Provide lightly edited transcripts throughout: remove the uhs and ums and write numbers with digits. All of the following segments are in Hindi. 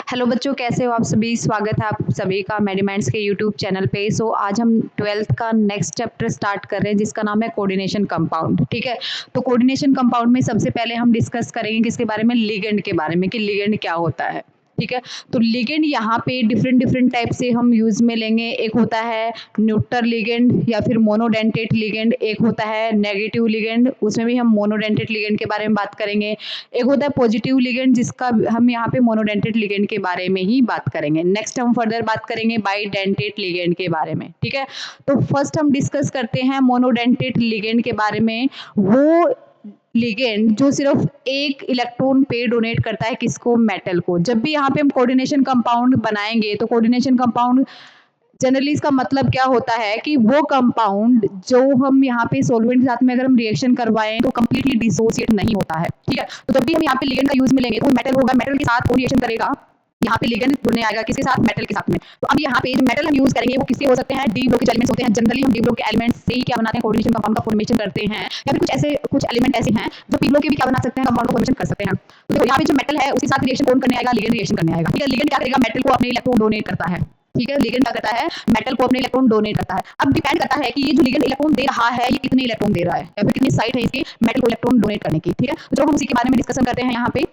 हेलो बच्चों, कैसे हो आप सभी। स्वागत है आप सभी का मेडिमेंट्स के यूट्यूब चैनल पे। आज हम 12th का नेक्स्ट चैप्टर स्टार्ट कर रहे हैं जिसका नाम है कोऑर्डिनेशन कंपाउंड। ठीक है, तो कोऑर्डिनेशन कंपाउंड में सबसे पहले हम डिस्कस करेंगे किसके बारे में, लिगेंड के बारे में कि लिगेंड क्या होता है। ठीक है, तो लिगेंड यहाँ पे डिफरेंट डिफरेंट टाइप से हम यूज में लेंगे। एक होता है न्यूट्रल लिगेंड या फिर मोनोडेंटेट लिगेंड, एक होता है नेगेटिव लिगेंड, उसमें भी हम मोनोडेंटेट लिगेंड के बारे में बात करेंगे। एक होता है पॉजिटिव लिगेंड जिसका हम यहाँ पे मोनोडेंटेट लिगेंड के बारे में ही बात करेंगे। नेक्स्ट हम फर्दर बात करेंगे बाइडेंटेट लिगेंड के बारे में। ठीक है, तो फर्स्ट हम डिस्कस करते हैं मोनोडेंटेट लिगेंड के बारे में। वो लिगेंड जो सिर्फ एक इलेक्ट्रॉन पे डोनेट करता है, किसको, मेटल को। जब भी यहाँ पे हम कोऑर्डिनेशन कंपाउंड बनाएंगे तो कोऑर्डिनेशन कंपाउंड जनरली इसका मतलब क्या होता है कि वो कंपाउंड जो हम यहाँ पे सॉल्वेंट के साथ में अगर हम रिएक्शन करवाएं तो कंप्लीटली डिसोसिएट नहीं होता है। ठीक है, तो जब भी हम यहाँ पे लिगेंड का यूज में लेंगे तो मेटल होगा, मेटल के साथ वो रिएक्शन करेगा, यहाँ पे लिगेंड जुड़ने आएगा किसके साथ, मेटल के साथ में। तो अब यहाँ पे जो मेटल हम यूज करेंगे वो किसके हो सकते हैं, डी ब्लॉक के एलिमेंट्स होते हैं। जनरली हम डी ब्लॉक के एलिमेंट्स से ही क्या बनाते हैं, कोऑर्डिनेशन कंपाउंड का फॉर्मेशन करते हैं, या फिर कुछ एलिमेंट ऐसे हैं जो पी ब्लॉक के भी क्या बना सकते हैं, कंपाउंड का फॉर्मेशन कर सकते हैं। तो देखो यहाँ पे जो मेटल है उसके साथ रिएक्शन कौन करने आएगा, लिगेंड रिएक्शन करने आएगा। ठीक है, लिगेंड क्या करेगा, मेटल को अपने इलेक्ट्रॉन डोनेट करता है। ठीक है, लिगेंड क्या करता है, मेटल को अपने इलेक्ट्रॉन डोनेट करता है। अब डिपेंड करता है कि ये जो लिगेंड इलेक्ट्रॉन दे रहा है ये कितने इलेक्ट्रॉन दे रहा है या फिर कितनी साइट है इसकी मेटल को इलेक्ट्रॉन डोनेट करने की। ठीक है, तो हम उसी के बारे में डिस्कशन करते हैं यहाँ पे।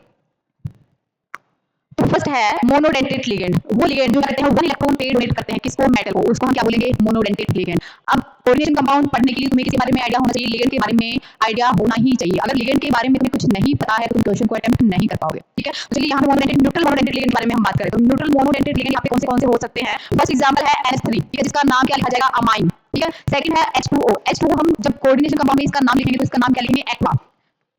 तो फर्स्ट है मोनोडेंटेट लिगेंड। वो लिगेंड जो करते हैं वन इलेक्ट्रॉन पे डोनेट करते हैं किसको, मेटल को, उसको हम क्या बोलेंगे, मोनोडेंटेट लिगेंड। अब कोऑर्डिनेशन कंपाउंड पढ़ने के लिए तुम्हें किसी बारे में आइडिया होना चाहिए, लिगेंड के बारे में आइडिया होना ही चाहिए। अगर लिगेंड के बारे में तुम्हें कुछ नहीं पता है तो तुम क्वेश्चन को अटेम्प्ट नहीं कर पाओगे। ठीक है, तो चलिए यहाँ पे मोनोडेंटेट न्यूट्रल मोनोडेंटेट लिगेंड के बारे में हम बात करें तो न्यूट्रल मोनोडेंटेट लिगेंड यहाँ पे कौन से हो सकते हैं। फर्स्ट एग्जांपल है NH3। ठीक है, जिसका नाम क्या लिखा जाएगा, अमाइन। ठीक है, सेकंड है H2O। H2O हम जब कोऑर्डिनेशन कंपाउंड में इसका नाम लिखेंगे तो इसका नाम क्या लिखेंगे, एक्वा।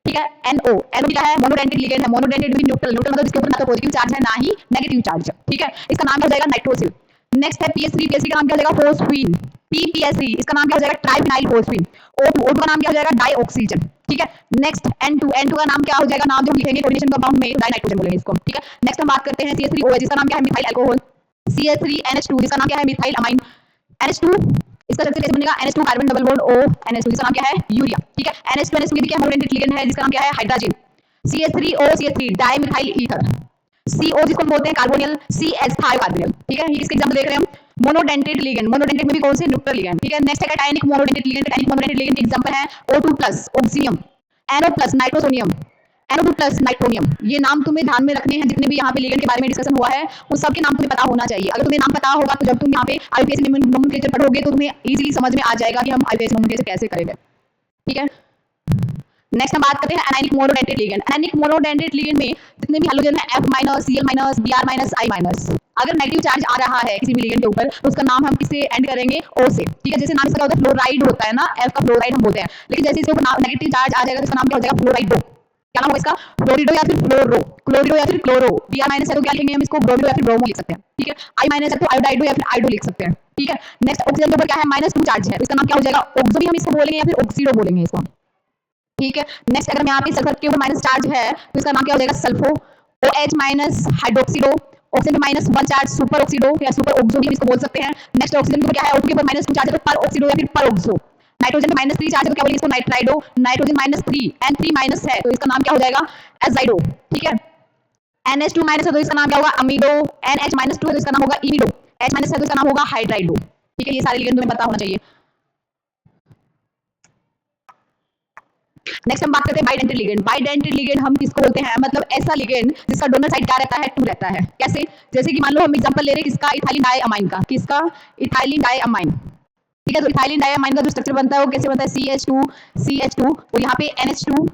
ठीक है, NO। NO क्या है, मोनोडेंटेट लिगेंड है। मोनोडेंटेट भी न्यूट्रल, न्यूट्रल मतलब जिसके ऊपर ना तो पॉजिटिव चार्ज है ना ही नेगेटिव चार्ज है। ठीक है, इसका नाम क्या हो जाएगा, नाइट्रोसिल। नेक्स्ट है PS3। PS3 का नाम क्या हो जाएगा, फोस्फीन। PPSC इसका नाम क्या हो जाएगा, ट्राइफिनाइल फोस्फीन। O2। O2 का नाम क्या हो जाएगा, डाइऑक्सीजन। ठीक है, नेक्स्ट N2। N2 का नाम क्या हो जाएगा, नाम जो हम लिखेंगे कोऑर्डिनेशन कंपाउंड में डाइनाइट्रोजन बोलेंगे इसको। ठीक है, नेक्स्ट हम बात करते हैं CH3OH जिसका नाम क्या है, मिथाइल अल्कोहल। CH3NH2 जिसका नाम क्या है, मिथाइल अमाइन। NH2 इसका स्ट्रक्चर कैसे बनेगा, NH2 carbon double bond O NH2 जिसका नाम क्या है, यूरिया। ठीक है, NH2 भी क्या मोनोडेंटेट लिगेंड है जिसका नाम क्या है, hydrogen. CH3OCH3 dimethyl ether. CO जिसको हम बोलते हैं कार्बोनिल, CH थायोकार्बोनिल। ठीक है, ये किसके एग्जांपल देख रहे हैं हम, मोनोडेंटेट लिगेंड। मोनोडेंटेट में भी कौन से, न्यूट्रल लिगेंड। ठीक है, नेक्स्ट है cationic monodentate ligand. Cationic monodentate ligand के एग्जांपल है O2+ ऑक्सीनियम, NO+ nitrosonium, NO2+ nitronium. ये नाम तुम्हें ध्यान में रखने हैं, जितने भी यहाँ पे लिगेंड के बारे में डिस्कशन हुआ है उन सबके नाम तुम्हें पता होना चाहिए। अगर तुम्हें नाम पता होगा तो जब तुम यहाँ पे IUPAC नोमेनक्लेचर पढ़ोगे तो तुम्हें इजीली समझ में आ जाएगा कि हम IUPAC नोमेनक्लेचर कैसे करेंगे। ठीक है, नेक्स्ट हम बात करते हैं anionic monodentate ligand. Anionic monodentate ligand में जितने भी हैलोजन है F-, Cl-, Br-, I-। अगर नेगेटिव चार्ज आ रहा है किसी भी लिगेंड के ऊपर तो उसका नाम हम किससे एंड करेंगे, O से। ठीक है, जैसे नाम इसका होता है फ्लोराइड होता है ना, F का फ्लोराइड हम बोलते हैं, लेकिन जैसे इसके ऊपर नेगेटिव चार्ज आ जाएगा तो इसका नाम क्या हो जाएगा, फ्लोराइडो। क्या नाम होगा इसका, फ्लोरिडो या फिर फ्लोरो, क्लोरिडो या फिर क्लोरो। Br- है तो क्या लिखेंगे हम इसको, ब्रोमिडो या फिर ब्रोमो लिख सकते हैं। ठीक है, I- है तो आयोडाइडो या फिर आइडो लिख सकते हैं। ठीक है, नेक्स्ट ऑक्सीजन के ऊपर क्या है, -2 चार्ज है तो इसका नाम क्या हो जाएगा, ऑक्सो भी हम इसको बोलेंगे या फिर ऑक्सीडो बोलेंगे इसको। ठीक है, नेक्स्ट अगर यहाँ पे सल्फर के ऊपर माइनस चार्ज है तो इसका नाम क्या हो जाएगा, सल्फो। OH- हाइड्रोक्सीडो। ऑक्सीजन पे -1 चार्ज, सुपर ऑक्सीडो या सुपर ऑक्सो भी हम इसको बोल सकते हैं। नेक्स्ट ऑक्सीजन के ऊपर क्या है, O2 के ऊपर -2 चार्ज है तो पर ऑक्सीडो या फिर पर ऑक्सो। नाइट्रोजन पे -3 चार्ज है तो क्या बोलेंगे इसको, नाइट्राइडो। नाइट्रोजन -3 N3- है तो इसका नाम क्या हो जाएगा, एजाइडो। ठीक है, NH2- है तो इसका नाम क्या होगा, अमीडो। NH- है तो इसका नाम होगा इमिडो। H- है तो इसका नाम होगा हाइड्राइडो। ठीक है, ये सारे लिगेंड तुम्हें पता होना चाहिए। नेक्स्ट हम बात करते हैं बाइडेंटेट लिगेंड। बाइडेंटेट लिगेंड हम किसको बोलते हैं, मतलब ऐसा लिगेंड जिसका डोनर साइड क्या रहता है, 2 रहता है। कैसे, जैसे कि मान लो हम एग्जांपल ले रहे हैं किसका, इथाइलिन डाइअमाइन का। किसका, इथाइलिन डाइअमाइन। ठीक है, तो इथाइलिन डाइअमाइन का जो स्ट्रक्चर बनता है वो कैसे बनता है, CH2 और यहाँ पे NH2।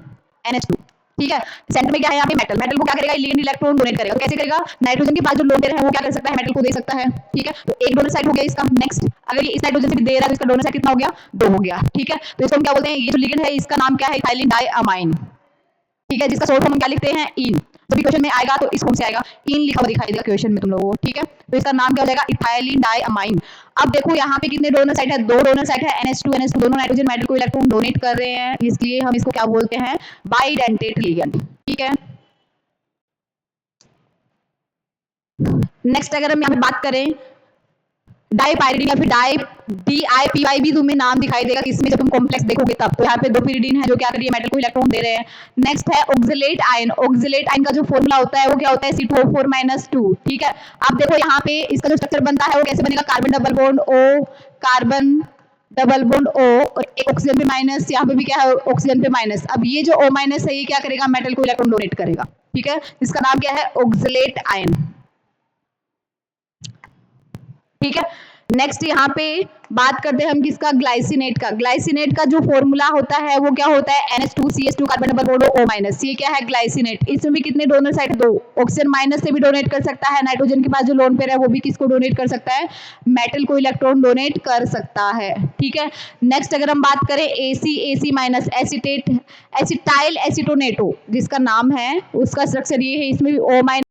ठीक है, सेंटर में क्या है, यहाँ पे मेटल। मेटल को क्या करेगा, लिगेंड इलेक्ट्रॉन डोनेट करेगा। तो कैसे करेगा, नाइट्रोजन के पास जो लोन दे रहे हैं वो क्या कर सकता है, मेटल को दे सकता है। ठीक है, तो एक डोनर साइड हो गया इसका। नेक्स्ट अगर ये इस नाइट्रोजन से दे रहा है तो इसका डोनर साइड कितना हो गया, 2 हो गया। ठीक है, तो इसको हम क्या बोलते हैं, ये जो लिगेंड है इसका नाम क्या है, इथाइलिन डाइअमाइन। ठीक है, जिसका शॉर्ट फॉर्म हम क्या लिखते हैं, इन। जब भी क्वेश्चन में आएगा तो इस फॉर्म से आएगा, इन लिखा हुआ दिखाई देगा क्वेश्चन में तुम लोगों को। ठीक है, तो इसका नाम क्या हो जाएगा, इथाइलिन डाइअमाइन। अब देखो यहाँ पे कितने डोनर साइड है, 2 डोनर साइड है। NH2 दोनों नाइट्रोजन मेटल को इलेक्ट्रॉन डोनेट कर रहे हैं, इसलिए हम इसको क्या बोलते हैं, बाइडेंटेट लिगेंड। ठीक है, नेक्स्ट अगर हम यहाँ पे बात करें डाई पायरिडीन या फिर डाई DIPY भी तुम्हें नाम दिखाई देगा किसमें, जब तुम कॉम्प्लेक्स देखोगे तब। तो यहाँ पे 2 pyridine है जो क्या कर रही है, मेटल को इलेक्ट्रॉन दे रहे हैं। नेक्स्ट है ऑक्सलेट आयन। ऑक्सलेट आयन का जो फॉर्मूला होता है वो क्या होता है, C2O4-2। ठीक है, अब देखो यहाँ पे इसका जो स्ट्रक्चर बनता है वो कैसे बनेगा, carbon double bond O, carbon double bond O और एक ऑक्सीजन पे माइनस, यहाँ पे भी क्या है, ऑक्सीजन पे माइनस। अब ये जो O- है ये क्या करेगा, मेटल को इलेक्ट्रॉन डोनेट करेगा। ठीक है, इसका नाम क्या है, ऑक्सलेट आयन। ठीक है, नेक्स्ट यहाँ पे बात करते हैं हम किसका, ग्लाइसिनेट का। ग्लाइसिनेट का जो फॉर्मूला होता है वो क्या होता है, NH2CH2 carbon double bond O-। ये क्या है, ग्लाइसिनेट। इसमें भी कितने डोनर साइड, 2। ऑक्सीजन माइनस से भी डोनेट कर सकता है, नाइट्रोजन के पास जो लोन पेयर है वो भी किसको डोनेट कर सकता है, मेटल को इलेक्ट्रॉन डोनेट कर सकता है। ठीक है, नेक्स्ट अगर हम बात करें AC एसिटेट एसिटाइल एसिटोनेटो जिसका नाम है, उसका स्ट्रक्चर ये है, इसमें भी O-।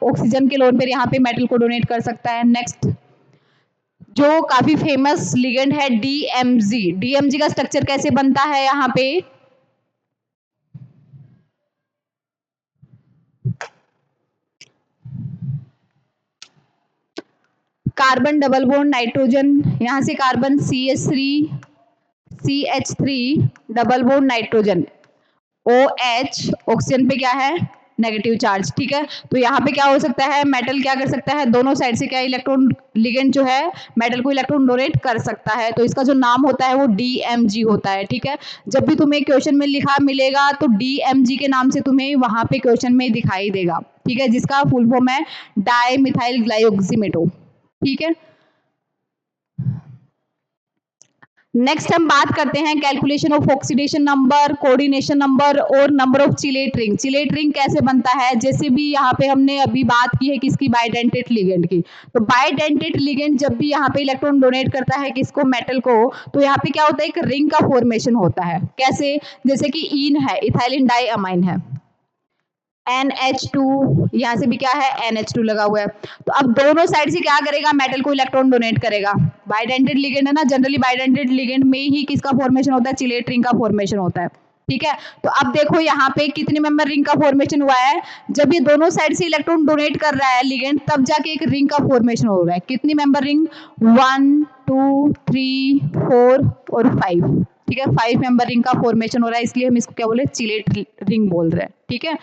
ऑक्सीजन के लोन पर यहाँ पे मेटल को डोनेट कर सकता है। नेक्स्ट जो काफी फेमस लिगेंड है DMG। DMG का स्ट्रक्चर कैसे बनता है, यहाँ पे कार्बन डबल बॉन्ड नाइट्रोजन, यहां से carbon CH3 double bond nitrogen OH, oxygen पे क्या है, नेगेटिव चार्ज। ठीक है, तो यहाँ पे क्या हो सकता है, मेटल क्या कर सकता है, दोनों साइड से क्या इलेक्ट्रॉन, लिगेंड जो है मेटल को इलेक्ट्रॉन डोनेट कर सकता है। तो इसका जो नाम होता है वो DMG होता है। ठीक है, जब भी तुम्हें क्वेश्चन में लिखा मिलेगा तो DMG के नाम से तुम्हें वहां पे क्वेश्चन में दिखाई देगा। ठीक है, जिसका फुल फॉर्म है डाई मिथाइल ग्लाइऑक्सीमेटो। ठीक है, नेक्स्ट हम बात करते हैं calculation of oxidation number, coordination number और number of chelate ring. Chelate ring कैसे बनता है, जैसे भी यहाँ पे हमने अभी बात की है किसकी, बाइडेंटेट लिगेंड की। तो बाइडेंटेट लिगेंड जब भी यहाँ पे इलेक्ट्रॉन डोनेट करता है किसको, मेटल को, तो यहाँ पे क्या होता है, एक रिंग का फॉर्मेशन होता है। कैसे, जैसे कि ईन है, इथाइलिन डाई अमाइन है, NH2, यहाँ से भी क्या है, NH2 लगा हुआ है। तो अब दोनों साइड से क्या करेगा, मेटल को इलेक्ट्रॉन डोनेट करेगा। बाइडेंटेड लिगेंड है ना, जनरली बाइडेंटेड लिगेंड में ही किसका फॉर्मेशन होता है, चिलेट रिंग का फॉर्मेशन होता है। ठीक है। तो अब देखो यहाँ पे कितने मेंबर रिंग का फॉर्मेशन हुआ है, जब ये दोनों साइड से इलेक्ट्रॉन डोनेट कर रहा है लिगेंड, तब जाके एक रिंग का फॉर्मेशन हो रहा है। कितनी मेंबर रिंग, 1 2 3 4 और 5, ठीक है, 5 मेंबर रिंग का फॉर्मेशन हो रहा है, इसलिए हम इसको क्या बोले, चिलेट रिंग बोल रहे हैं, ठीक है।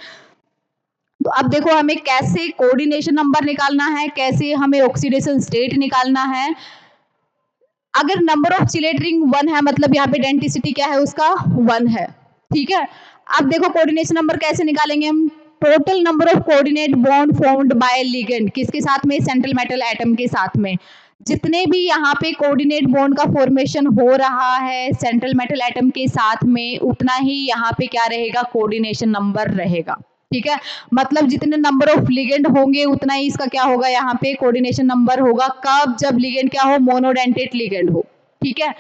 तो अब देखो हमें कैसे कोऑर्डिनेशन नंबर निकालना है, कैसे हमें ऑक्सीडेशन स्टेट निकालना है। अगर नंबर ऑफ चिलेट रिंग 1 है, मतलब यहाँ पे डेंसिटी क्या है उसका, 1 है, ठीक है। अब देखो कोऑर्डिनेशन नंबर कैसे निकालेंगे हम, total number of coordinate bond formed by ligand, किसके साथ में, सेंट्रल मेटल एटम के साथ में। जितने भी यहाँ पे कोऑर्डिनेट बॉन्ड का फॉर्मेशन हो रहा है सेंट्रल मेटल एटम के साथ में, उतना ही यहाँ पे क्या रहेगा, कोऑर्डिनेशन नंबर रहेगा, ठीक है। मतलब जितने नंबर ऑफ लिगेंड होंगे उतना ही इसका क्या होगा, यहाँ पे कोऑर्डिनेशन नंबर होगा। कब, जब लिगेंड क्या हो, मोनोडेंटेट लिगेंड हो, ठीक है।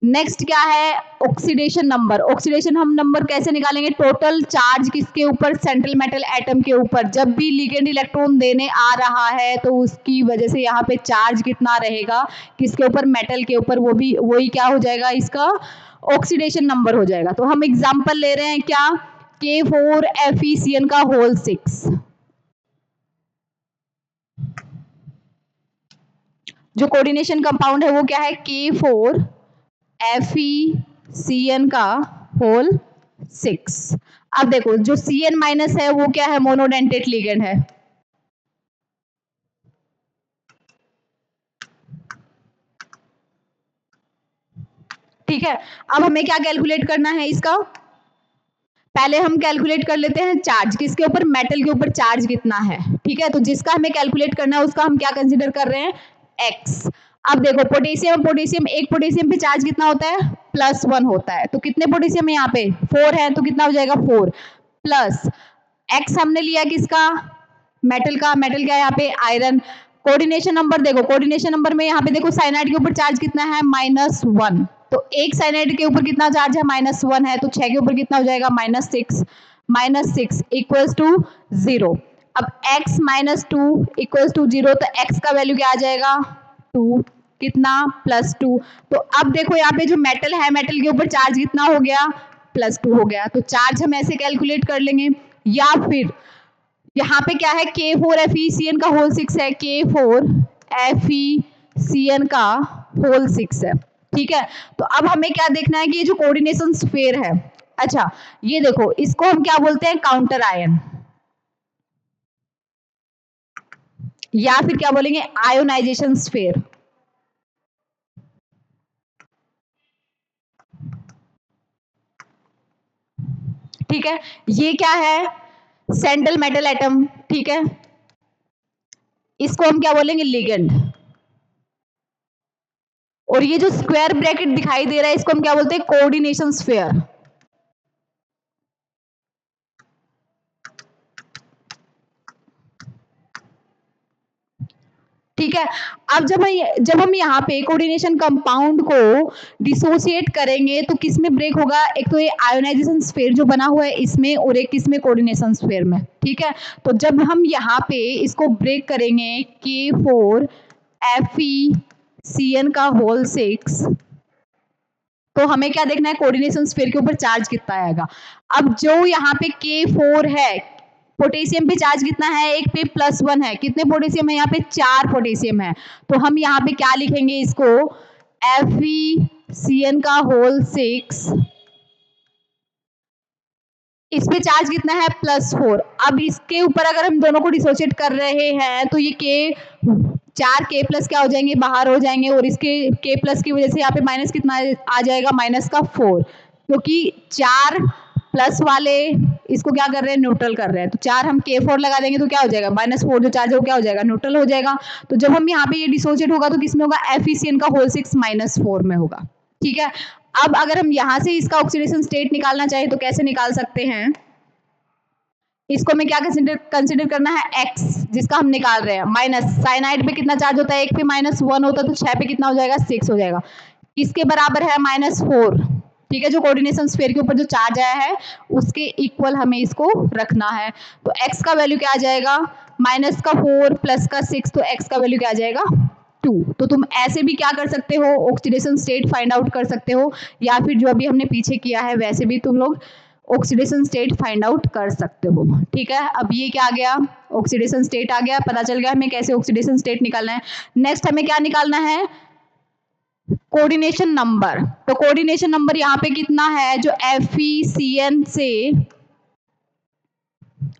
नेक्स्ट क्या है, ऑक्सीडेशन नंबर। ऑक्सीडेशन हम नंबर कैसे निकालेंगे, टोटल चार्ज किसके ऊपर, सेंट्रल मेटल एटम के ऊपर। जब भी लिगेंड इलेक्ट्रॉन देने आ रहा है तो उसकी वजह से यहाँ पे चार्ज कितना रहेगा, किसके ऊपर, मेटल के ऊपर, वो भी वही क्या हो जाएगा, इसका ऑक्सीडेशन नंबर हो जाएगा। तो हम एग्जाम्पल ले रहे हैं क्या, K4FeCN का होल 6, जो कोऑर्डिनेशन कंपाउंड है वो क्या है, K4FeCN का होल 6। अब देखो जो Cn माइनस है वो क्या है, मोनोडेंटेट लिगेंड है, ठीक है। अब हमें क्या कैलकुलेट करना है इसका, पहले हम कैलकुलेट कर लेते हैं चार्ज, किसके ऊपर, मेटल के ऊपर चार्ज कितना है, ठीक है। तो जिसका हमें कैलकुलेट करना है उसका हम क्या कंसीडर कर रहे हैं, x। अब देखो पोटेशियम, पोटेशियम एक पोटेशियम पे चार्ज कितना होता है, +1 होता है। तो कितने पोटेशियम है यहाँ पे, 4 है, तो कितना हो जाएगा, 4 प्लस x हमने लिया किसका, मेटल का। मेटल क्या है यहाँ पे, आयरन। कोऑर्डिनेशन नंबर देखो, कोऑर्डिनेशन नंबर में यहाँ पे देखो साइनाइड के ऊपर चार्ज कितना है, -1। तो एक साइनाइड के ऊपर कितना चार्ज है, -1 है, तो 6 के ऊपर कितना हो जाएगा, -6। -6 इक्वल्स टू 0। अब x -2 इक्वल्स टू 0, तो x का वैल्यू क्या आ जाएगा, 2, कितना, +2। तो अब देखो यहाँ पे जो मेटल है, मेटल के ऊपर चार्ज कितना हो गया, +2 हो गया। तो चार्ज हम ऐसे कैलकुलेट कर लेंगे। या फिर यहाँ पे क्या है, K4FeCN का होल 6 है, K4FeCN का होल 6 है, ठीक है। तो अब हमें क्या देखना है कि ये जो कोऑर्डिनेशन स्फीयर है, अच्छा ये देखो, इसको हम क्या बोलते हैं, काउंटर आयन, या फिर क्या बोलेंगे, आयोनाइजेशन स्फीयर, ठीक है। ये क्या है, सेंट्रल मेटल एटम, ठीक है, इसको हम क्या बोलेंगे, लिगेंड। और ये जो स्क्वायर ब्रैकेट दिखाई दे रहा है इसको हम क्या बोलते हैं, कोऑर्डिनेशन स्फीयर, ठीक है। अब जब हम यहाँ पे कोऑर्डिनेशन कंपाउंड को डिसोसिएट करेंगे तो किस में ब्रेक होगा, एक तो ये आयोनाइजेशन स्फीयर जो बना हुआ है इसमें, और एक किस में, कोऑर्डिनेशन स्फीयर में, ठीक है। तो जब हम यहाँ पे इसको ब्रेक करेंगे, K4FeCN का होल 6, तो हमें क्या देखना है, कोऑर्डिनेशन स्फीयर के ऊपर चार्ज कितना आएगा। अब जो यहाँ पे K4 है, पोटेशियम पे चार्ज कितना है, एक पे +1 है, कितने पोटेशियम है यहाँ पे, 4 पोटेशियम है। तो हम यहाँ पे क्या लिखेंगे इसको, FeCN का होल 6, इस पे चार्ज कितना है, +4। अब इसके ऊपर अगर हम दोनों को डिसोसिएट कर रहे हैं तो ये चार K प्लस क्या हो जाएंगे, बाहर हो जाएंगे, और इसके K प्लस की वजह से यहाँ पे माइनस कितना आ जाएगा, -4, क्योंकि 4 प्लस वाले इसको क्या कर रहे हैं, न्यूट्रल कर रहे हैं। तो 4 हम K4 लगा देंगे तो क्या हो जाएगा, -4 जो चार्ज है वो क्या हो जाएगा, न्यूट्रल हो जाएगा। तो जब हम यहाँ पे ये डिसोसिएट होगा तो किसमें होगा, FeCN का होल 6 -4 में होगा, ठीक है। अब अगर हम यहाँ से इसका ऑक्सीडेशन स्टेट निकालना चाहे तो कैसे निकाल सकते हैं, इसको हमें क्या कंसिडर करना है, x, जिसका हम निकाल रहे हैं, माइनस साइनाइड पे कितना चार्ज होता है, एक पे -1 होता है, तो 6 पे कितना हो जाएगा, 6 हो जाएगा, किसके बराबर है, -4, ठीक है। जो कोऑर्डिनेशन स्फीयर के ऊपर जो चार्ज आया है उसके इक्वल हमें इसको रखना है। तो x का वैल्यू क्या आ जाएगा, -4 + 6, तो x का वैल्यू क्या आ जाएगा, तो तुम ऐसे भी क्या कर सकते हो, ऑक्सीडेशन स्टेट फाइंड आउट कर सकते हो, या फिर जो अभी हमने पीछे किया है वैसे भी तुम लोग ऑक्सीडेशन स्टेट फाइंड आउट कर सकते हो। ठीक है, अब ये क्या आ गया, ऑक्सीडेशन स्टेट आ गया, पता चल गया हमें कैसे ऑक्सीडेशन स्टेट निकालना है। नेक्स्ट हमें क्या निकालना है, कोऑर्डिनेशन नंबर। तो कोऑर्डिनेशन नंबर यहाँ पे कितना है, जो FeCN से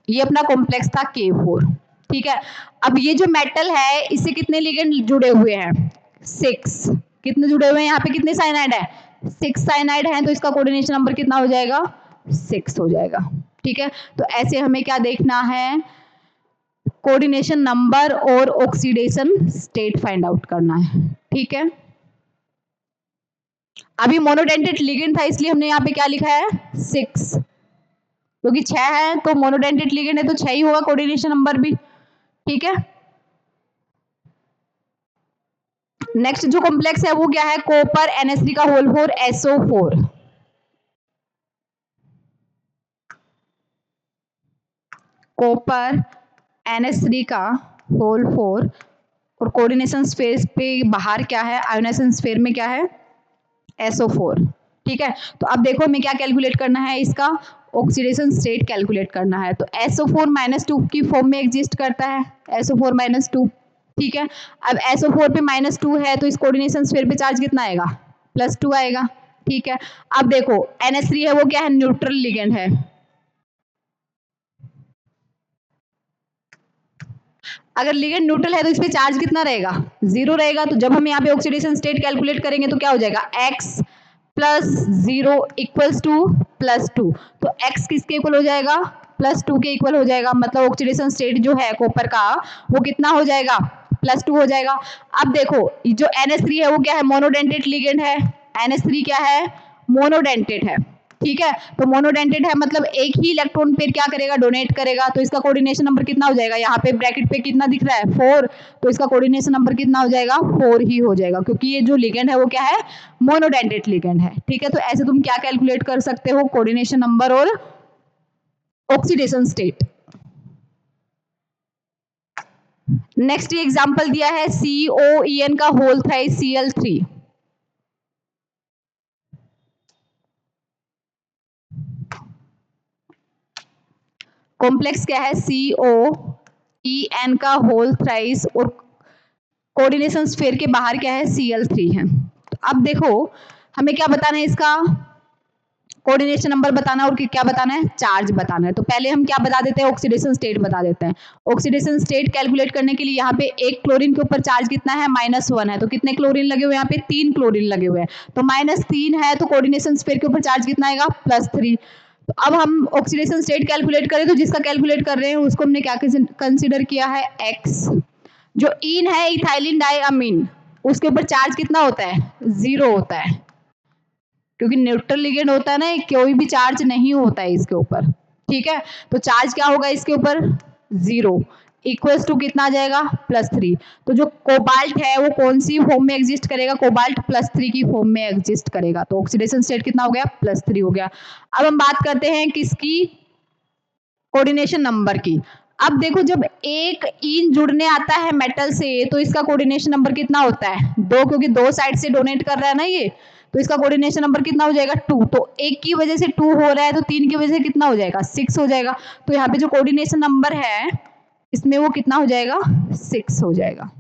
ये अपना कॉम्प्लेक्स था K4। ठीक है, अब ये जो मेटल है इससे कितने लिगेंड जुड़े हुए हैं, 6। कितने जुड़े हुए हैं, यहाँ पे कितने साइनाइड है, 6 साइनाइड हैं, तो इसका कोऑर्डिनेशन नंबर कितना हो जाएगा, 6 हो जाएगा। ठीक है, तो ऐसे हमें क्या देखना है, कोऑर्डिनेशन नंबर और ऑक्सीडेशन स्टेट फाइंड आउट करना है। ठीक है, अभी मोनोडेंटेट लिगेंड था इसलिए हमने यहाँ पे क्या लिखा है, 6, क्योंकि 6 है तो मोनोडेंटेट लिगेंड है तो 6 ही होगा कोऑर्डिनेशन नंबर भी। ठीक है, नेक्स्ट जो कॉम्प्लेक्स है वो क्या है, कॉपर NH3 का होल 4 SO4। कॉपर NH3 का होल 4 और कोऑर्डिनेशन स्फीयर पे बाहर क्या है, आयोनाइजेशन स्फीयर में क्या है, SO4। ठीक है, तो अब देखो हमें क्या कैलकुलेट करना है, इसका ऑक्सीडेशन स्टेट कैलकुलेट करना है। तो SO4-2 की फॉर्म में एग्जिस्ट करता है, SO4-2। ठीक है, अब SO4 पे -2 है तो इस कोऑर्डिनेशन स्फीयर पे चार्ज कितना आएगा, +2 आएगा। ठीक है, अब देखो NH3 है वो क्या है, न्यूट्रल लिगेंड है। अगर लिगेंड न्यूट्रल है तो इस पे चार्ज कितना रहेगा, 0 रहेगा। तो जब हम यहाँ पे ऑक्सीडेशन स्टेट कैलकुलेट करेंगे तो क्या हो जाएगा, x + 0 = +2। तो x किसके इक्वल हो जाएगा, +2 के इक्वल हो जाएगा, मतलब ऑक्सीडेशन स्टेट जो है कॉपर का वो कितना हो जाएगा, +2 हो जाएगा। अब देखो जो NH3 है वो क्या है, मोनोडेंटेट लिगेंड है। NH3 क्या है, मोनोडेंटेट है। ठीक है, तो मोनोडेंटेट है मतलब एक ही इलेक्ट्रॉन पेयर क्या करेगा, डोनेट करेगा। तो इसका कोऑर्डिनेशन नंबर कितना हो जाएगा, यहाँ पे ब्रैकेट पे कितना दिख रहा है, 4। तो इसका कोऑर्डिनेशन नंबर कितना हो जाएगा, 4 ही हो जाएगा, क्योंकि ये जो लिगेंड है वो क्या है, मोनोडेंटेट लिगेंड है। ठीक है, तो ऐसे तुम क्या कैलकुलेट कर सकते हो, कोऑर्डिनेशन नंबर और ऑक्सीडेशन स्टेट। नेक्स्ट ये एग्जांपल दिया है COEN का होल थ्राइस Cl3। कॉम्प्लेक्स क्या है, COEN का होल थ्राइस और कोऑर्डिनेशन स्फीयर के बाहर क्या है, Cl3 है। तो अब देखो हमें क्या बताना है, इसका कोऑर्डिनेशन नंबर बताना और क्या बताना है, चार्ज बताना है। तो पहले हम क्या बता देते हैं, ऑक्सीडेशन स्टेट बता देते हैं। ऑक्सीडेशन स्टेट कैलकुलेट करने के लिए यहाँ पे एक क्लोरीन के ऊपर चार्ज कितना है, -1 है। तो कितने क्लोरीन लगे हुए हैं, यहाँ पे 3 क्लोरीन लगे हुए हैं। तो -3 है तो कोऑर्डिनेशन स्फीयर के ऊपर चार्ज कितना आएगा, +3। तो अब हम ऑक्सीडेशन स्टेट कैलकुलेट करें तो जिसका कैलकुलेट कर रहे हैं उसको हमने क्या कंसिडर किया है, एक्स। जो इन है इथाइलिन डाइअमीन, उसके ऊपर चार्ज कितना होता है, 0 होता है, क्योंकि न्यूट्रल लिगेंड होता है ना, कोई भी चार्ज नहीं होता है इसके ऊपर। ठीक है, तो चार्ज क्या होगा इसके ऊपर, 0 इक्वल्स टू कितना आ जाएगा, +3। तो जो कोबाल्ट है वो कौन सी फॉर्म में एग्जिस्ट करेगा, कोबाल्ट +3 की फॉर्म में एग्जिस्ट करेगा। तो ऑक्सीडेशन स्टेट कितना हो गया, +3 हो गया। अब हम बात करते हैं किसकी, कोऑर्डिनेशन नंबर की। अब देखो जब एक इन जुड़ने आता है मेटल से तो इसका कोऑर्डिनेशन नंबर कितना होता है, 2, क्योंकि 2 साइड से डोनेट कर रहा है ना ये, तो इसका कोऑर्डिनेशन नंबर कितना हो जाएगा, 2। तो एक की वजह से 2 हो रहा है तो 3 की वजह से कितना हो जाएगा, 6 हो जाएगा। तो यहाँ पे जो कोऑर्डिनेशन नंबर है इसमें वो कितना हो जाएगा, 6 हो जाएगा।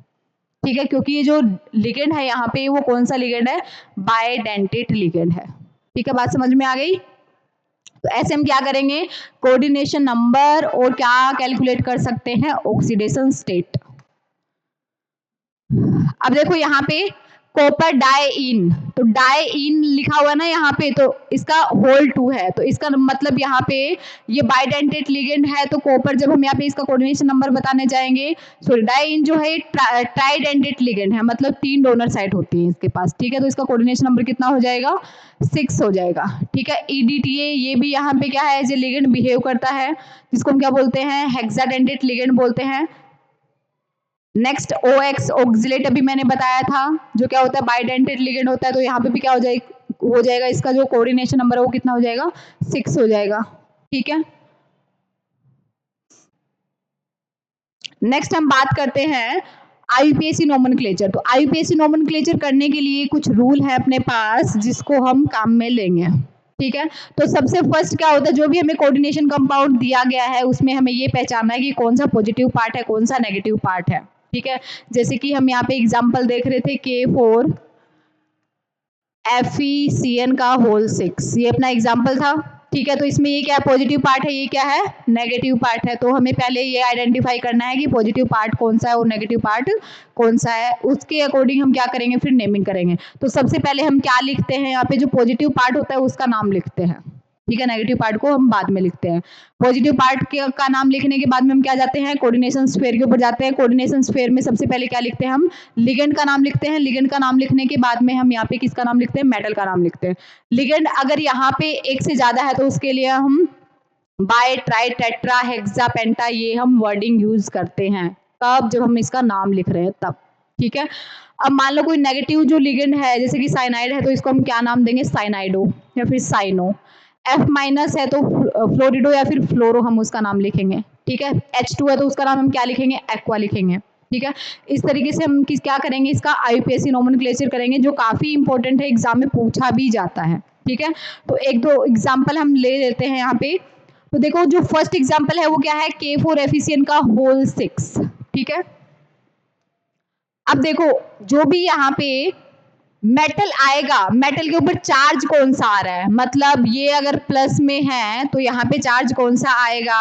ठीक है, क्योंकि ये जो लिगेंड है यहाँ पे वो कौन सा लिगेंड है, बाइडेंटेट लिगेंड है। ठीक है, बात समझ में आ गई। तो ऐसे हम क्या करेंगे, कोऑर्डिनेशन नंबर और क्या कैलकुलेट कर सकते हैं, ऑक्सीडेशन स्टेट। अब देखो यहाँ पे कॉपर डाइइन, तो डाइइन लिखा हुआ है ना यहाँ पे, तो इसका होल 2 है, तो इसका मतलब यहाँ पे ये बाइडेंटेट लिगेंड है। तो कॉपर जब हम यहाँ पे इसका कोऑर्डिनेशन नंबर बताने जाएंगे, सॉरी डाइइन जो है ट्राइडेंटेट लिगेंड है, मतलब 3 डोनर साइट होती है इसके पास। ठीक है, तो इसका कोऑर्डिनेशन नंबर कितना हो जाएगा, 6 हो जाएगा। ठीक है, EDTA ये भी यहाँ पे क्या है, एज ए लिगेंड बिहेव करता है, जिसको हम क्या बोलते हैं, हेक्साडेंटेट लिगेंड बोलते हैं। नेक्स्ट OX ऑक्सिलेट अभी मैंने बताया था, जो क्या होता है, बाइडेंटेट लिगेंड होता है। तो यहाँ पे भी क्या हो जाएगा इसका जो कोऑर्डिनेशन नंबर है वो कितना हो जाएगा, 6 हो जाएगा। ठीक है, नेक्स्ट हम बात करते हैं आईयूपीएसी नोमेनक्लेचर। तो आईयूपीएसी नोमेनक्लेचर करने के लिए कुछ रूल है अपने पास जिसको हम काम में लेंगे। ठीक है, तो सबसे फर्स्ट क्या होता है, जो भी हमें कोऑर्डिनेशन कंपाउंड दिया गया है उसमें हमें ये पहचानना है कि कौन सा पॉजिटिव पार्ट है कौन सा नेगेटिव पार्ट है। ठीक है, जैसे कि हम यहाँ पे एग्जांपल देख रहे थे K4 FeCN का होल 6, ये अपना एग्जांपल था। ठीक है, तो इसमें ये क्या पॉजिटिव पार्ट है, ये क्या है नेगेटिव पार्ट है। तो हमें पहले ये आइडेंटिफाई करना है कि पॉजिटिव पार्ट कौन सा है और नेगेटिव पार्ट कौन सा है, उसके अकॉर्डिंग हम क्या करेंगे फिर नेमिंग करेंगे। तो सबसे पहले हम क्या लिखते हैं, यहाँ पे जो पॉजिटिव पार्ट होता है उसका नाम लिखते हैं। ठीक है, नेगेटिव पार्ट को हम बाद में लिखते हैं। पॉजिटिव पार्ट का नाम लिखने के बाद में हम क्या जाते हैं कोऑर्डिनेशन स्फीयर के ऊपर जाते हैं। कोऑर्डिनेशन स्फीयर में सबसे पहले क्या लिखते हैं हम लिगेंड का नाम लिखते हैं। लिगेंड का नाम लिखने के बाद में हम यहाँ पे किसका नाम लिखते हैं मेटल का नाम लिखते हैं। लिगेंड अगर यहाँ पे एक से ज्यादा है तो उसके लिए हम बाय ट्राई टेट्रा हेक्सा पेंटा ये हम वर्डिंग यूज करते हैं तब जब हम इसका नाम लिख रहे हैं तब। ठीक है, अब मान लो कोई नेगेटिव जो लिगेंड है जैसे कि साइनाइड है तो इसको हम क्या नाम देंगे साइनाइडो या फिर साइनो। F माइनस है तो फ्लोरिडो या फिर फ्लोरो हम उसका नाम लिखेंगे। ठीक है, H2 है तो उसका नाम हम क्या लिखेंगे एक्वा लिखेंगे। ठीक है, इस तरीके से हम क्या करेंगे इसका आईयूपीएसी नोमेनक्लेचर करेंगे जो काफी इंपॉर्टेंट है, एग्जाम में पूछा भी जाता है। ठीक है, तो एक दो एग्जाम्पल हम ले लेते हैं यहाँ पे। तो देखो जो फर्स्ट एग्जाम्पल है वो क्या है K4 FeCN का होल 6। ठीक है, अब देखो जो भी यहाँ पे मेटल आएगा मेटल के ऊपर चार्ज कौन सा आ रहा है, मतलब ये अगर प्लस में है तो यहाँ पे चार्ज कौन सा आएगा,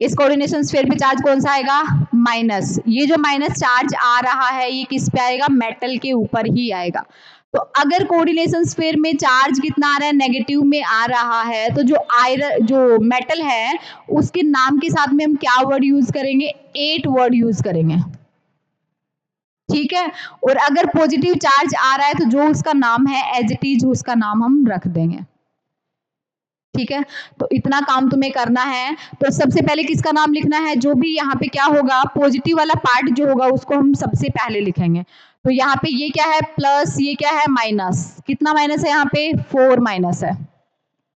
इस कोऑर्डिनेशन स्फीयर पे चार्ज कौन सा आएगा माइनस। ये जो माइनस चार्ज आ रहा है ये किस पे आएगा मेटल के ऊपर ही आएगा। तो अगर कोऑर्डिनेशन स्फीयर में चार्ज कितना आ रहा है नेगेटिव में आ रहा है तो जो आयरन जो मेटल है उसके नाम के साथ में हम क्या वर्ड यूज करेंगे 8 वर्ड यूज करेंगे। ठीक है, और अगर पॉजिटिव चार्ज आ रहा है तो जो उसका नाम है एज इट इज उसका नाम हम रख देंगे। ठीक है, तो इतना काम तुम्हें करना है। तो सबसे पहले किसका नाम लिखना है, जो भी यहाँ पे क्या होगा पॉजिटिव वाला पार्ट जो होगा उसको हम सबसे पहले लिखेंगे। तो यहाँ पे ये क्या है प्लस ये क्या है माइनस, कितना माइनस है यहाँ पे 4 माइनस है।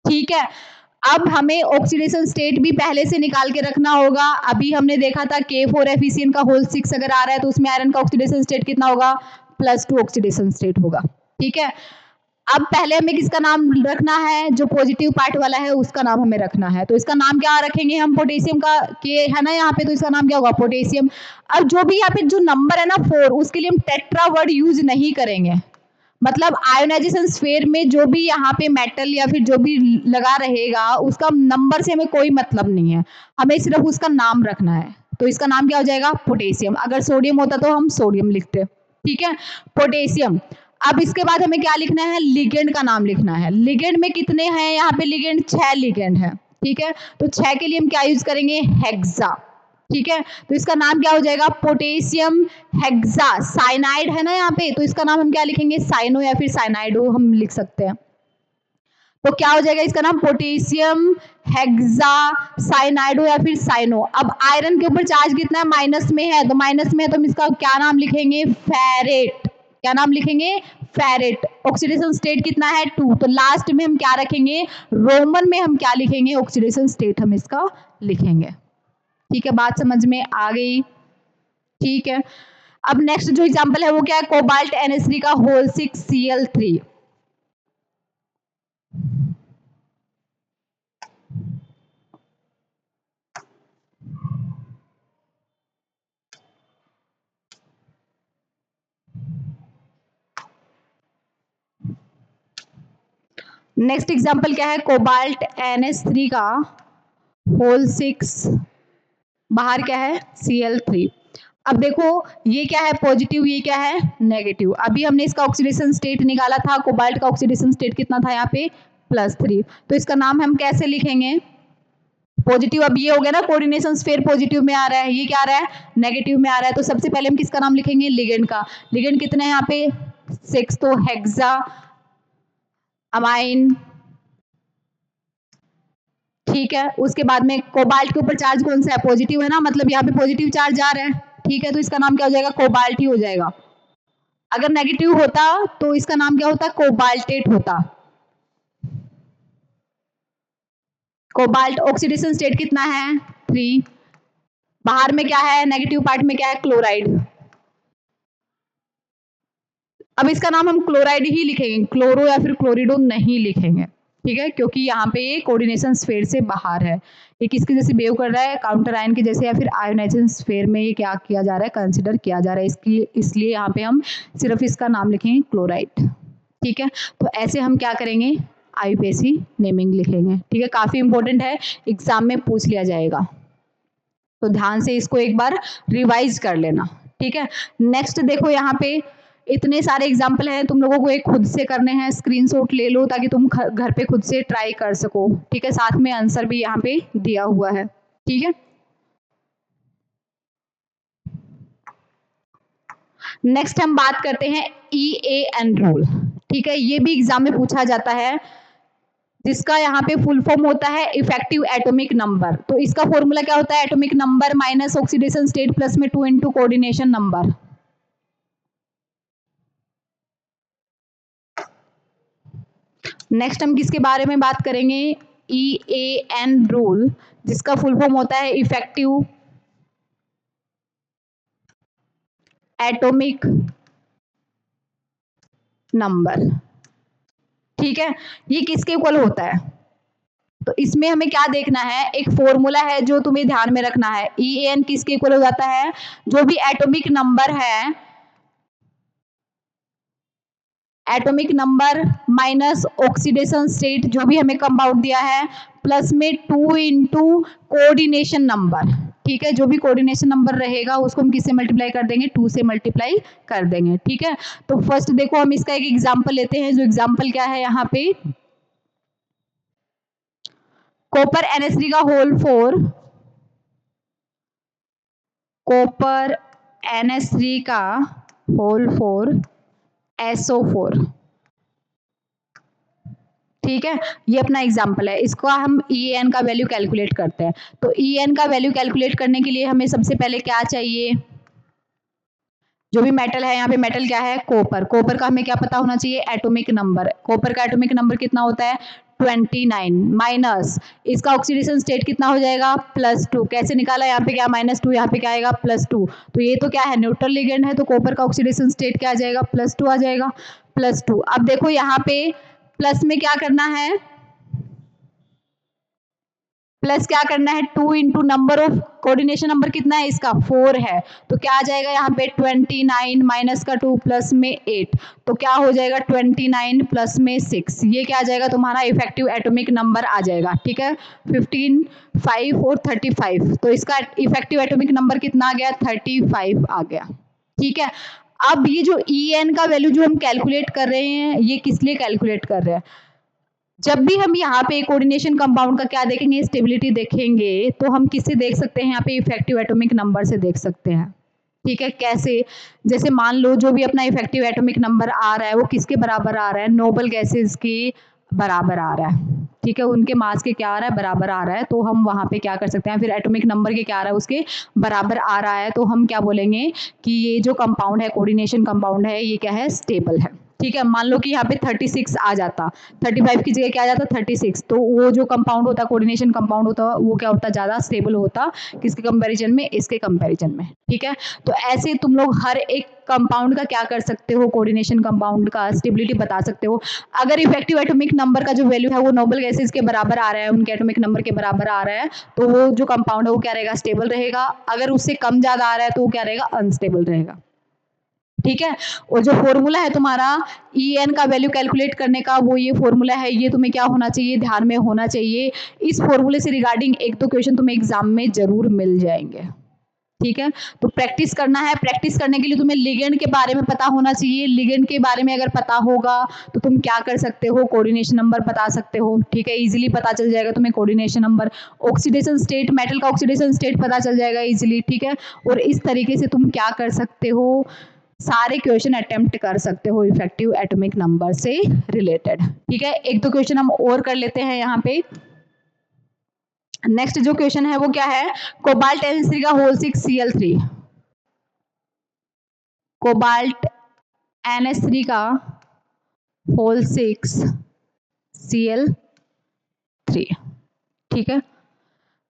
ठीक है, अब हमें ऑक्सीडेशन स्टेट भी पहले से निकाल के रखना होगा। अभी हमने देखा था K4 FeCN का होल 6 अगर आ रहा है तो उसमें आयरन का ऑक्सीडेशन स्टेट कितना होगा +2 ऑक्सीडेशन स्टेट होगा। ठीक है, अब पहले हमें किसका नाम रखना है जो पॉजिटिव पार्ट वाला है उसका नाम हमें रखना है। तो इसका नाम क्या रखेंगे हम पोटेशियम का के है ना यहाँ पे, तो इसका नाम क्या होगा पोटेशियम। अब जो भी यहाँ पे जो नंबर है ना 4 उसके लिए हम टेट्रा वर्ड यूज नहीं करेंगे, मतलब आयोनाइजेशन स्फीयर में जो भी यहाँ पे मेटल या फिर जो भी लगा रहेगा उसका नंबर से हमें कोई मतलब नहीं है, हमें सिर्फ उसका नाम रखना है। तो इसका नाम क्या हो जाएगा पोटेशियम। अगर सोडियम होता तो हम सोडियम लिखते। ठीक है, पोटेशियम। अब इसके बाद हमें क्या लिखना है लिगेंड का नाम लिखना है। लिगेंड में कितने हैं यहाँ पे लिगेंड 6 लिगेंड है। ठीक है, तो 6 के लिए हम क्या यूज करेंगे हेक्सा। ठीक है, तो इसका नाम क्या हो जाएगा पोटेशियम हेक्सा साइनाइड है ना यहाँ पे, तो इसका नाम हम क्या लिखेंगे साइनो या फिर साइनाइडो हम लिख सकते हैं। तो क्या हो जाएगा इसका नाम पोटेशियम हेक्सा साइनाइडो या फिर साइनो। अब आयरन के ऊपर चार्ज कितना है माइनस में है, तो माइनस में है तो हम इसका क्या नाम लिखेंगे फेरेट। क्या नाम लिखेंगे फेरेट। ऑक्सीडेशन स्टेट कितना है 2, तो लास्ट में हम क्या रखेंगे रोमन में हम क्या लिखेंगे ऑक्सीडेशन स्टेट हम इसका लिखेंगे। ठीक है, बात समझ में आ गई। ठीक है, अब नेक्स्ट जो एग्जांपल है वो क्या है कोबाल्ट NH3 का होल 6 Cl3। नेक्स्ट एग्जांपल क्या है कोबाल्ट NH3 का होल 6 बाहर क्या है Cl3। अब देखो ये क्या है पॉजिटिव ये क्या है नेगेटिव। अभी हमने इसका ऑक्सीडेशन स्टेट निकाला था, कोबाल्ट का ऑक्सीडेशन स्टेट कितना था यहाँ पे +3। तो इसका नाम हम कैसे लिखेंगे पॉजिटिव। अब ये हो गया ना कोऑर्डिनेशन स्फीयर पॉजिटिव में आ रहा है, ये क्या आ रहा है नेगेटिव में आ रहा है। तो सबसे पहले हम किसका नाम लिखेंगे लिगेंड का। लिगेंड कितने हैं यहाँ पे 6, तो हेक्सा अमाइन। ठीक है, उसके बाद में कोबाल्ट के ऊपर चार्ज कौन सा है पॉजिटिव है ना, मतलब यहाँ पे पॉजिटिव चार्ज आ रहा है। ठीक है, तो इसका नाम क्या हो जाएगा कोबाल्ट ही हो जाएगा। अगर नेगेटिव होता तो इसका नाम क्या होता कोबाल्टेट होता। कोबाल्ट ऑक्सीडेशन स्टेट कितना है 3, बाहर में क्या है, नेगेटिव पार्ट में क्या है, क्लोराइड। अब इसका नाम हम क्लोराइड ही लिखेंगे, क्लोरो या फिर क्लोरिडो नहीं लिखेंगे, ठीक है, क्योंकि यहाँ पे ये कोऑर्डिनेशन स्फीयर से बाहर है। ये किसके जैसे बिहेव कर रहा है, काउंटर आयन के जैसे, या फिर आयोनाइजेशन स्फीयर में ये क्या किया जा रहा है, कंसिडर किया जा रहा है। इसकी इसलिए यहाँ पे हम सिर्फ इसका नाम लिखेंगे क्लोराइड, ठीक है। तो ऐसे हम क्या करेंगे, आईयूपीएसी नेमिंग लिखेंगे, ठीक है। काफी इंपॉर्टेंट है, एग्जाम में पूछ लिया जाएगा, तो ध्यान से इसको एक बार रिवाइज कर लेना, ठीक है। नेक्स्ट देखो, यहाँ पे इतने सारे एग्जाम्पल हैं, तुम लोगों को एक खुद से करने हैं, स्क्रीनशॉट ले लो ताकि तुम घर पे खुद से ट्राई कर सको, ठीक है। साथ में आंसर भी यहाँ पे दिया हुआ है, ठीक है। नेक्स्ट हम बात करते हैं EAN रूल, ठीक है। ये भी एग्जाम में पूछा जाता है, जिसका यहाँ पे फुल फॉर्म होता है इफेक्टिव एटॉमिक नंबर। तो इसका फॉर्मूला क्या होता है, atomic number minus oxidation state plus में 2 इंटू कोऑर्डिनेशन नंबर। नेक्स्ट हम किसके बारे में बात करेंगे, EAN रूल, जिसका फुल फॉर्म होता है इफेक्टिव एटॉमिक नंबर, ठीक है। ये किसके इक्वल होता है, तो इसमें हमें क्या देखना है, एक फॉर्मूला है जो तुम्हें ध्यान में रखना है। EAN किसके इक्वल हो जाता है, जो भी एटॉमिक नंबर है, atomic number minus oxidation state, जो भी हमें कंपाउंड दिया है, प्लस में 2 इंटू कोऑर्डिनेशन नंबर, ठीक है। जो भी कोऑर्डिनेशन नंबर रहेगा उसको हम किससे मल्टीप्लाई कर देंगे, 2 से मल्टीप्लाई कर देंगे, ठीक है। तो फर्स्ट देखो, हम इसका एक एग्जांपल लेते हैं, जो एग्जांपल क्या है यहाँ पे, कॉपर NH3 का होल 4, कॉपर NH3 का होल 4 SO4, ठीक है। ये अपना एग्जाम्पल है, इसको हम EAN का वैल्यू कैलकुलेट करते हैं। तो EAN का वैल्यू कैलकुलेट करने के लिए हमें सबसे पहले क्या चाहिए, जो भी मेटल है, यहाँ पे मेटल क्या है, कॉपर। कॉपर का हमें क्या पता होना चाहिए, एटॉमिक नंबर। कॉपर का एटॉमिक नंबर कितना होता है, 29, माइनस इसका ऑक्सीडेशन स्टेट कितना हो जाएगा, +2। कैसे निकाला, यहाँ पे क्या -2, यहाँ पे क्या आएगा +2। तो ये तो क्या है, न्यूट्रल लिगेंड है, तो कॉपर का ऑक्सीडेशन स्टेट क्या आ जाएगा, +2 आ जाएगा, +2। अब देखो यहाँ पे प्लस में क्या करना है, प्लस क्या करना है, 2 into number of coordination number कितना है इसका, 4 है, तो क्या आ जाएगा यहाँ पे 29 माइनस का 2 प्लस में 8, तो क्या हो जाएगा 29 प्लस में 6, ये क्या आ जाएगा तुम्हारा इफेक्टिव एटॉमिक नंबर आ जाएगा, ठीक है। 15, 5 और 35, तो इसका इफेक्टिव एटॉमिक नंबर कितना आ गया, 35 आ गया, ठीक है। अब ये जो EN का वैल्यू जो हम कैलकुलेट कर रहे हैं, ये किस लिए कैलकुलेट कर रहे हैं, जब भी हम यहाँ पे कोऑर्डिनेशन कंपाउंड का क्या देखेंगे, स्टेबिलिटी देखेंगे, तो हम किससे देख सकते हैं, यहाँ पे इफेक्टिव एटॉमिक नंबर से देख सकते हैं, ठीक है। कैसे, जैसे मान लो जो भी अपना इफेक्टिव एटॉमिक नंबर आ रहा है वो किसके बराबर आ रहा है, नोबल गैसेस के बराबर आ रहा है, ठीक है। उनके मास के क्या आ रहा है, बराबर आ रहा है, तो हम वहां पे क्या कर सकते हैं, फिर एटॉमिक नंबर के क्या आ रहा है, उसके बराबर आ रहा है, तो हम क्या बोलेंगे कि ये जो कंपाउंड है, कोऑर्डिनेशन कंपाउंड है, ये क्या है, स्टेबल है, ठीक है। मान लो कि यहाँ पे 36 आ जाता, 35 की जगह क्या आ जाता, 36, तो वो जो कंपाउंड होता, कोऑर्डिनेशन कंपाउंड होता, वो क्या होता, ज्यादा स्टेबल होता, किसके कंपैरिजन में, इसके कंपैरिजन में, ठीक है। तो ऐसे तुम लोग हर एक कंपाउंड का क्या कर सकते हो, कोऑर्डिनेशन कंपाउंड का स्टेबिलिटी बता सकते हो। अगर इफेक्टिव एटॉमिक नंबर का जो वैल्यू है वो नोबल गैसेस के बराबर आ रहा है, उनके एटॉमिक नंबर के बराबर आ रहा है, तो वो जो कंपाउंड है वो क्या रहेगा, स्टेबल रहेगा। अगर उससे कम ज्यादा आ रहा है तो वो क्या रहेगा, अनस्टेबल रहेगा, ठीक है। और जो फॉर्मूला है तुम्हारा EN का वैल्यू कैलकुलेट करने का, वो ये फॉर्मूला है, ये तुम्हें क्या होना चाहिए, ध्यान में होना चाहिए। इस फॉर्मूले से रिगार्डिंग 1-2 क्वेश्चन तुम्हें एग्जाम में जरूर मिल जाएंगे, ठीक है। तो प्रैक्टिस करना है, प्रैक्टिस करने के लिए तुम्हें लिगेंड के बारे में पता होना चाहिए। लिगेंड के बारे में अगर पता होगा तो तुम क्या कर सकते हो, कोऑर्डिनेशन नंबर बता सकते हो, ठीक है। इजीली पता चल जाएगा तुम्हें coordination number, oxidation state, metal का ऑक्सीडेशन स्टेट पता चल जाएगा इजीली, ठीक है। और इस तरीके से तुम क्या कर सकते हो, सारे क्वेश्चन अटेम्प्ट कर सकते हो इफेक्टिव एटॉमिक नंबर से रिलेटेड, ठीक है। 1-2 क्वेश्चन हम और कर लेते हैं यहाँ पे। नेक्स्ट जो क्वेश्चन है वो क्या है, कोबाल्ट NH3 का होल 6 Cl3, कोबाल्ट NH3 का होल 6 Cl3, ठीक है।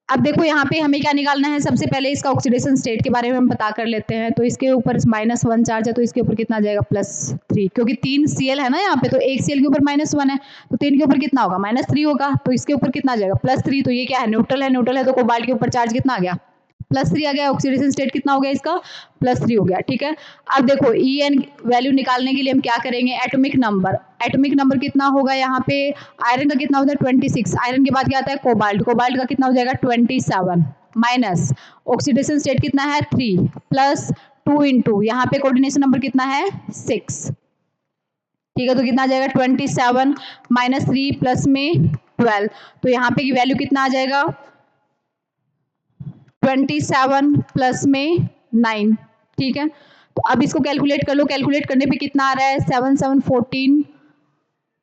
अब देखो यहाँ पे हमें क्या निकालना है, सबसे पहले इसका ऑक्सीडेशन स्टेट के बारे में हम पता कर लेते हैं। तो इसके ऊपर -1 चार्ज है तो इसके ऊपर कितना आ जाएगा +3, क्योंकि 3 Cl है ना यहाँ पे, तो एक Cl के ऊपर -1 है तो 3 के ऊपर कितना होगा -3 होगा, तो इसके ऊपर कितना आ जाएगा +3। तो ये क्या है, न्यूट्रल है, न्यूट्रल है तो कोबाल्ट के ऊपर चार्ज कितना आ गया +3 आ गया। ऑक्सीडेशन स्टेट कितना हो गया इसका +3 हो गया, ठीक है। अब देखो En वैल्यू निकालने के लिए हम क्या करेंगे, एटॉमिक नंबर। एटॉमिक नंबर कितना होगा यहाँ पे, आयरन का कितना होता है 26, आयरन के बाद क्या आता है कोबाल्ट, कोबाल्ट का कितना हो जाएगा 27 माइनस ऑक्सीडेशन स्टेट कितना है 3 प्लस 2 इंटू यहाँ पे कोऑर्डिनेशन नंबर कितना है 6, ठीक है। तो कितना आ जाएगा 27 माइनस 3 प्लस में 12, तो यहाँ पे की वैल्यू कितना आ जाएगा 27 प्लस में 9, ठीक है। तो अब इसको कैलकुलेट कर लो, कैलकुलेट करने पे कितना आ रहा है 7 7 14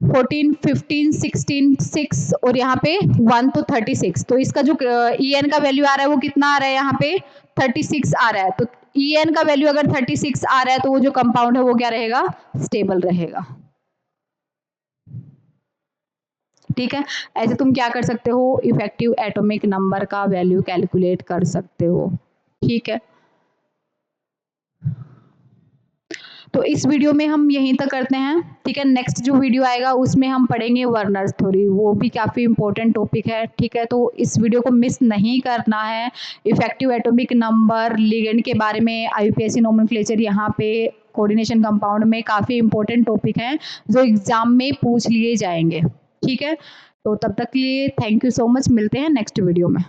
14 15 16 6 और यहाँ पे 1 तो 36, तो इसका जो En का वैल्यू आ रहा है वो कितना आ रहा है यहाँ पे 36 आ रहा है। तो En का वैल्यू अगर 36 आ रहा है तो वो जो कंपाउंड है वो क्या रहेगा, स्टेबल रहेगा, ठीक है। ऐसे तुम क्या कर सकते हो, इफेक्टिव एटॉमिक नंबर का वैल्यू कैलकुलेट कर सकते हो, ठीक है। तो इस वीडियो में हम यहीं तक करते हैं, ठीक है। नेक्स्ट जो वीडियो आएगा उसमें हम पढ़ेंगे वर्नर्स थ्योरी, वो भी काफ़ी इंपॉर्टेंट टॉपिक है, ठीक है। तो इस वीडियो को मिस नहीं करना है। इफेक्टिव एटॉमिक नंबर, लिगेंड के बारे में, आईयूपीएसी नोमेनक्लेचर, यहाँ पे कोऑर्डिनेशन कंपाउंड में काफ़ी इंपॉर्टेंट टॉपिक हैं जो एग्जाम में पूछ लिए जाएंगे, ठीक है। तो तब तक के लिए थैंक यू सो मच, मिलते हैं नेक्स्ट वीडियो में।